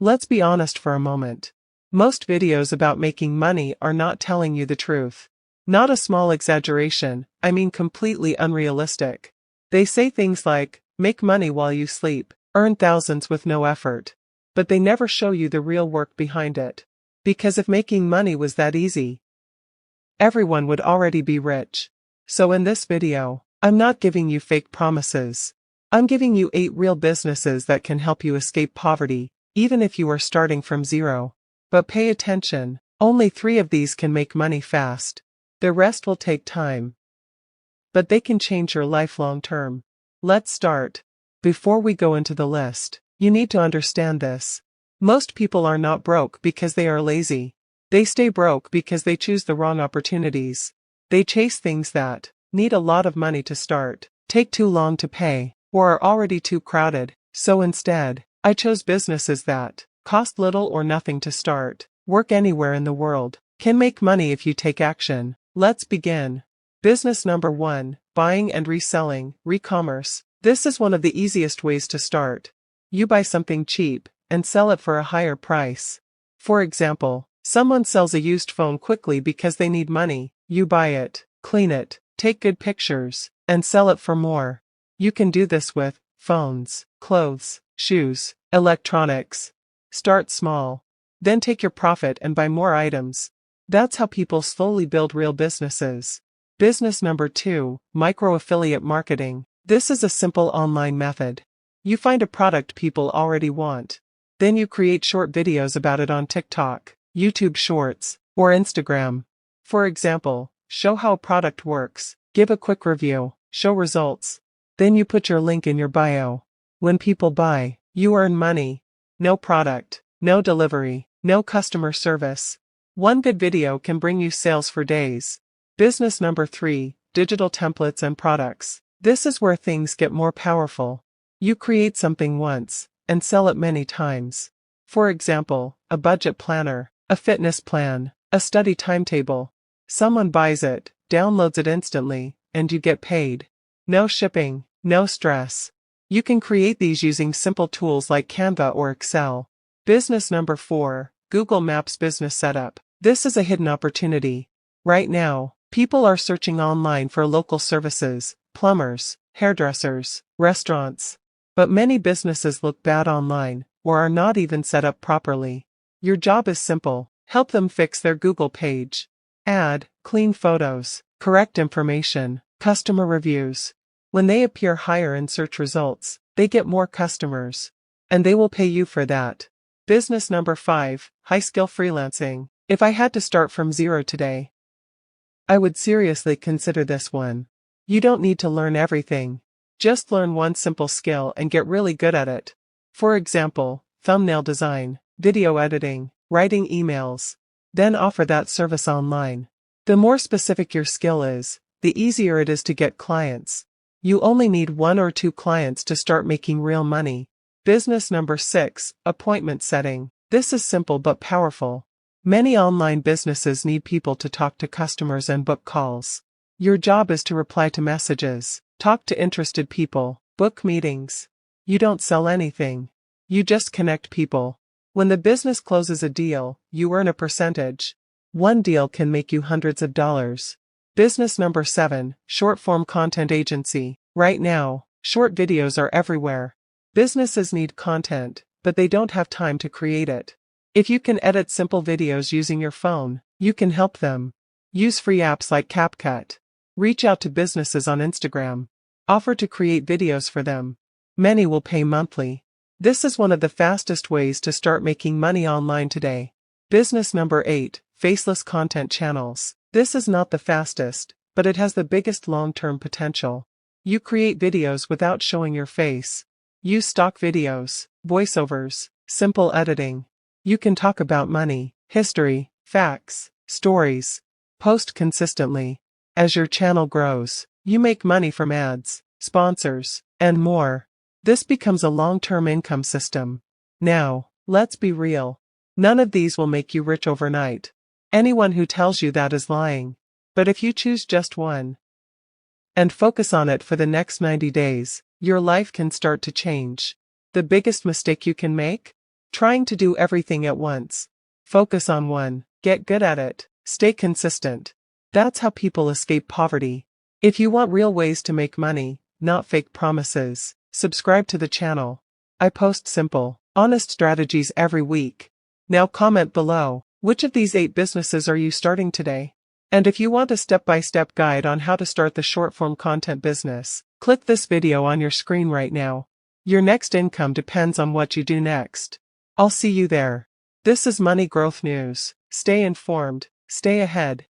Let's be honest for a moment. Most videos about making money are not telling you the truth. Not a small exaggeration, I mean completely unrealistic. They say things like, make money while you sleep, earn thousands with no effort. But they never show you the real work behind it. Because if making money was that easy, everyone would already be rich. So in this video, I'm not giving you fake promises. I'm giving you 8 real businesses that can help you escape poverty, even if you are starting from zero. But pay attention, only 3 of these can make money fast. The rest will take time. But they can change your life long term. Let's start. Before we go into the list, you need to understand this. Most people are not broke because they are lazy. They stay broke because they choose the wrong opportunities. They chase things that need a lot of money to start, take too long to pay, or are already too crowded. So instead, I chose businesses that cost little or nothing to start, work anywhere in the world, can make money if you take action. Let's begin. Business number 1, buying and reselling, re-commerce. This is one of the easiest ways to start. You buy something cheap and sell it for a higher price. For example, someone sells a used phone quickly because they need money. You buy it, clean it, take good pictures, and sell it for more. You can do this with phones, clothes, shoes, electronics. Start small. Then take your profit and buy more items. That's how people slowly build real businesses. Business number 2, micro-affiliate marketing. This is a simple online method. You find a product people already want. Then you create short videos about it on TikTok, YouTube Shorts, or Instagram. For example, show how a product works, give a quick review, show results. Then you put your link in your bio. When people buy, you earn money. No product, no delivery, no customer service. One good video can bring you sales for days. Business number 3, digital templates and products. This is where things get more powerful. You create something once and sell it many times. For example, a budget planner, a fitness plan, a study timetable. Someone buys it, downloads it instantly, and you get paid. No shipping, no stress. You can create these using simple tools like Canva or Excel. Business number 4, Google Maps business setup. This is a hidden opportunity. Right now, people are searching online for local services, plumbers, hairdressers, restaurants. But many businesses look bad online, or are not even set up properly. Your job is simple. Help them fix their Google page. Add clean photos, correct information, customer reviews. When they appear higher in search results, they get more customers. And they will pay you for that. Business number 5, high-skill freelancing. If I had to start from zero today, I would seriously consider this one. You don't need to learn everything. Just learn one simple skill and get really good at it. For example, thumbnail design, video editing, writing emails. Then offer that service online. The more specific your skill is, the easier it is to get clients. You only need 1 or 2 clients to start making real money. Business number 6, appointment setting. This is simple but powerful. Many online businesses need people to talk to customers and book calls. Your job is to reply to messages, talk to interested people, book meetings. You don't sell anything. You just connect people. When the business closes a deal, you earn a percentage. One deal can make you hundreds of dollars. Business number 7, short-form content agency. Right now, short videos are everywhere. Businesses need content, but they don't have time to create it. If you can edit simple videos using your phone, you can help them. Use free apps like CapCut. Reach out to businesses on Instagram. Offer to create videos for them. Many will pay monthly. This is one of the fastest ways to start making money online today. Business number 8, faceless content channels. This is not the fastest, but it has the biggest long-term potential. You create videos without showing your face. Use stock videos, voiceovers, simple editing. You can talk about money, history, facts, stories. Post consistently. As your channel grows, you make money from ads, sponsors, and more. This becomes a long-term income system. Now, let's be real. None of these will make you rich overnight. Anyone who tells you that is lying. But if you choose just one and focus on it for the next 90 days, your life can start to change. The biggest mistake you can make? Trying to do everything at once. Focus on one, get good at it, stay consistent. That's how people escape poverty. If you want real ways to make money, not fake promises, subscribe to the channel. I post simple, honest strategies every week. Now comment below, which of these 8 businesses are you starting today? And if you want a step-by-step guide on how to start the short-form content business, click this video on your screen right now. Your next income depends on what you do next. I'll see you there. This is Money Growth News. Stay informed, stay ahead.